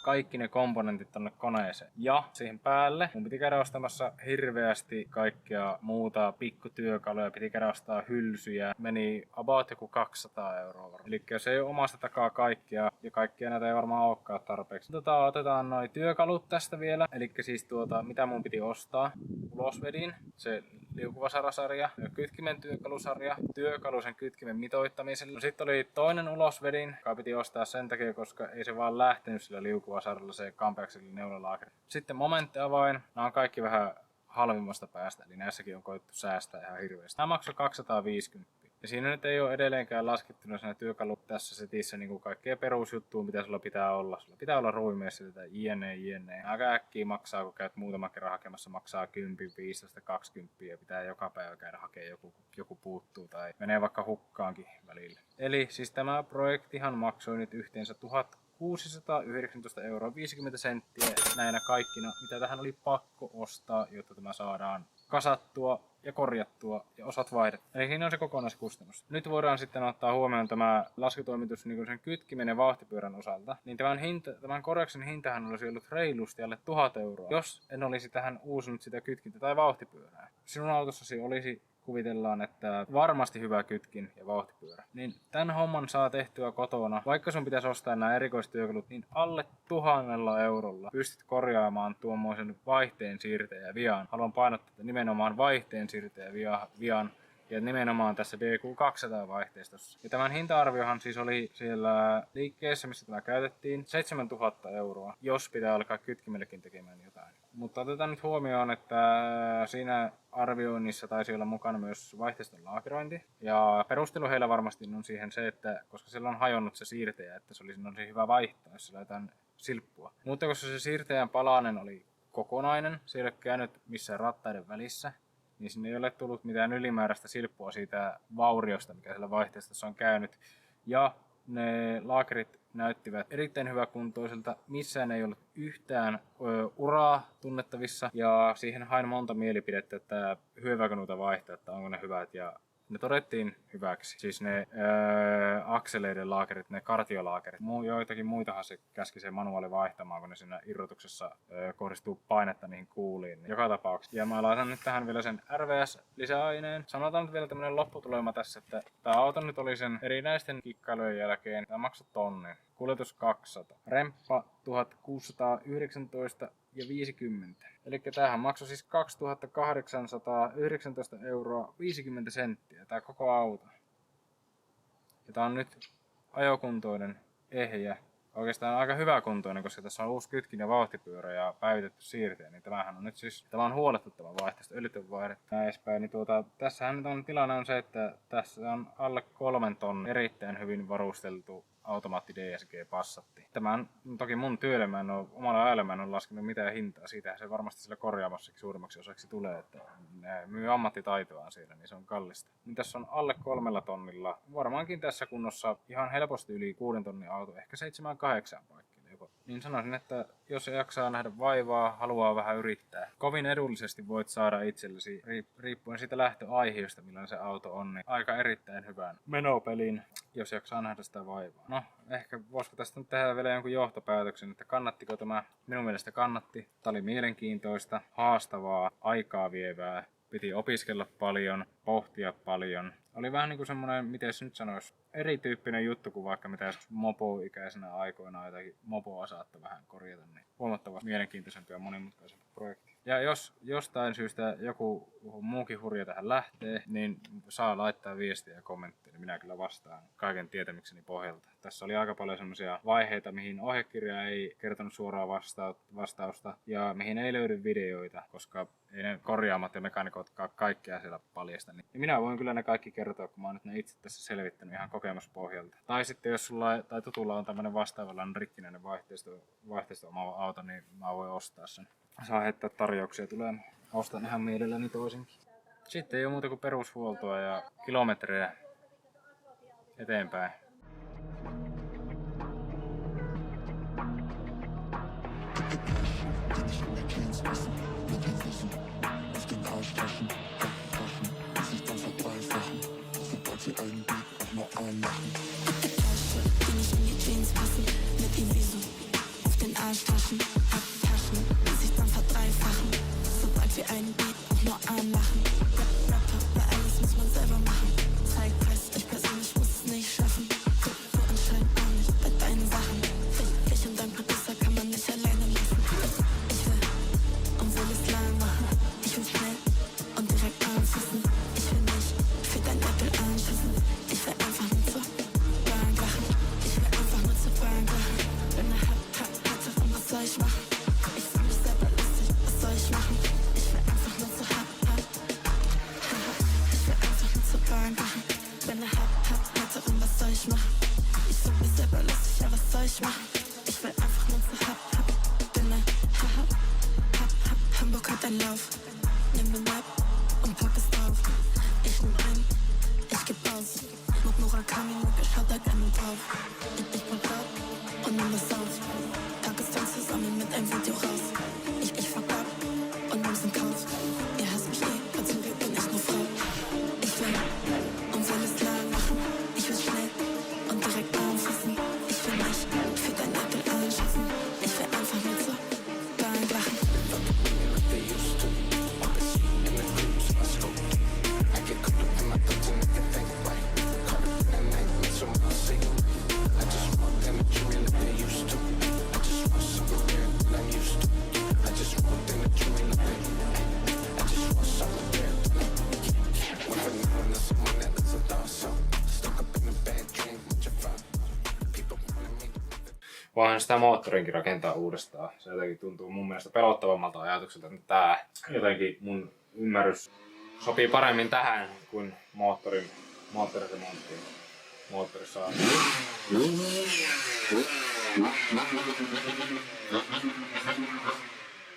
Kaikki ne komponentit tonne koneeseen. Ja siihen päälle mun piti käydä ostamassa hirveästi kaikkea muuta pikkutyökaluja, piti käydä ostaa hylsyjä. Meni about joku 200 euroa. Eli jos ei ole omasta takaa kaikkia, ja kaikkia näitä ei varmaan olekaan tarpeeksi. Otetaan noi työkalut tästä vielä. Eli siis mitä mun piti ostaa. Ulosvedin, se liukuvasarasarja, kytkimen työkalusarja, työkalusen kytkimen mitoittamisella. Sitten oli toinen ulosvedin, joka piti ostaa sen takia, koska ei se vaan lähtenyt sillä liukuvasaralla se Campeaxin neulalaakeri. Sitten momenttiavain, nämä on kaikki vähän halvimmasta päästä, eli näissäkin on koettu säästää ihan hirveästi. Tämä maksoi 250. Ja siinä nyt ei ole edelleenkään laskettuna siinä työkalut tässä setissä niin kuin kaikkea perusjuttua, mitä sulla pitää olla. Sulla pitää olla ruimeessa tätä jne. Aika äkkiä maksaa, kun käyt muutaman kerran hakemassa, maksaa 10, 15, 20 ja pitää joka päivä käydä hakemaan joku puuttuu tai menee vaikka hukkaankin välillä. Eli siis tämä projektihan maksoi nyt yhteensä 1619 euroa 50 senttiä näinä kaikkina, mitä tähän oli pakko ostaa, jotta tämä saadaan kasattua ja korjattua ja osat vaihdettua. Eli siinä on se kokonaiskustannus. Nyt voidaan sitten ottaa huomioon tämä laskutoimitus niin sen kytkimen ja vauhtipyörän osalta. Niin tämän korjauksen hintahan olisi ollut reilusti alle 1000 euroa, jos en olisi tähän uusinut sitä kytkintä tai vauhtipyörää. Sinun autossasi olisi kuvitellaan, että varmasti hyvä kytkin ja vauhtipyörä. Niin tämän homman saa tehtyä kotona. Vaikka sun pitäisi ostaa nämä erikoistyökalut, niin alle 1000 eurolla pystyt korjaamaan tuommoisen vaihteen siirtäjä vian. Haluan painottaa, että nimenomaan vaihteen siirtäjä vian. Ja nimenomaan tässä DQ200 vaihteistossa. Ja tämän hinta-arviohan siis oli siellä liikkeessä, missä tämä käytettiin, 7000 euroa, jos pitää alkaa kytkimellekin tekemään jotain. Mutta otetaan nyt huomioon, että siinä arvioinnissa taisi olla mukana myös vaihteiston laakerointi. Ja perustelu heillä varmasti on siihen se, että koska siellä on hajonnut se siirtäjä, että se olisi hyvä vaihtaa, jos sillä jotain silppua. Mutta koska se siirtäjän palanen oli kokonainen, se ei ole käynyt missään rattaiden välissä, niin sinne ei ole tullut mitään ylimääräistä silppua siitä vauriosta, mikä siellä vaihteistossa on käynyt. Ja ne laakerit näyttivät erittäin hyväkuntoiselta, missään ei ollut yhtään uraa tunnettavissa. Ja siihen hain monta mielipidettä, että hyväkö noita vaihtaa, että onko ne hyvät. Ja ne todettiin hyväksi. Siis ne akseleiden laakerit, ne kartiolaakerit. Joitakin muitahan se käski se manuaali vaihtamaan, kun ne siinä irrotuksessa kohdistuu painetta niihin kuuliin. Niin joka tapauksessa. Ja mä laitan nyt tähän vielä sen RVS-lisäaineen. Sanotaan nyt vielä tämmönen lopputulema tässä, että tää auto nyt oli sen erinäisten kikkailujen jälkeen. Tää maksoi 1 000. Kuljetus 200. Remppa 1619 ja 50. Eli tämähän maksoi siis 2819 euroa 50 senttiä tää koko auto. Ja tää on nyt ajokuntoinen, ehjä. Oikeastaan aika hyväkuntoinen, koska tässä on uusi kytkin ja vauhtipyörä ja päivitetty siirtäjä. Niin tämähän on nyt siis, tämä on huolestuttava vaihteesta, öljyt on vaihdettu näin edespäin. Niin tässähän nyt on tilanne on se, että tässä on alle 3 tonnin erittäin hyvin varusteltu automaatti DSG Passatti. Tämän toki mun työlle mä en ole, omalla ajalla mä en ole laskenut mitään hintaa. Siitähän se varmasti sillä korjaamassakin suurimmaksi osaksi tulee, että ne myy ammattitaitoaan siellä, niin se on kallista. Niin tässä on alle 3 tonnilla. Varmaankin tässä kunnossa ihan helposti yli 6 tonnin auto, ehkä 7-8 paikkeilla, helppo. Niin sanoisin, että jos jaksaa nähdä vaivaa, haluaa vähän yrittää. Kovin edullisesti voit saada itsellesi, riippuen siitä lähtöaiheesta, millainen se auto on, niin aika erittäin hyvän menopelin, jos jaksaa nähdä sitä vaivaa. No, ehkä voisiko tästä nyt tehdä vielä jonkun johtopäätöksen, että kannattiko tämä? Minun mielestä kannatti. Tämä oli mielenkiintoista, haastavaa, aikaa vievää. Piti opiskella paljon, pohtia paljon. Oli vähän niinku semmonen, miten se nyt sanoisi, erityyppinen juttu kuin vaikka mitä joskus mopo-ikäisenä aikoina jotakin mopoa saattoi vähän korjata, niin huomattavasti mielenkiintoisempi ja monimutkaisempi projekti. Ja jos jostain syystä joku muukin hurja tähän lähtee, niin saa laittaa viestiä ja kommentteja, niin minä kyllä vastaan kaiken tietämykseni pohjalta. Tässä oli aika paljon semmoisia vaiheita, mihin ohjekirja ei kertonut suoraan vastausta ja mihin ei löydy videoita, koska ei ne korjaamat ja mekaanikotkaan kaikkea siellä paljasta. Niin minä voin kyllä ne kaikki kertoa, kun mä oon nyt ne itse tässä selvittänyt ihan kokemuspohjalta. Tai sitten jos sulla tai tutulla on tämmönen vastaavanlainen rikkinäinen vaihteisto omaava auto, niin mä voin ostaa sen. Saa heittää tarjouksia tulemaan. Ostan ihan mielelläni toisinkin. Sitten ei ole muuta kuin perushuoltoa ja kilometrejä eteenpäin. Voihan sitä moottorinkin rakentaa uudestaan. Se jotenkin tuntuu mun mielestä pelottavammalta ajatukselta, että tää jotenkin mun ymmärrys sopii paremmin tähän kuin moottoriremonttiin. Moottorissa on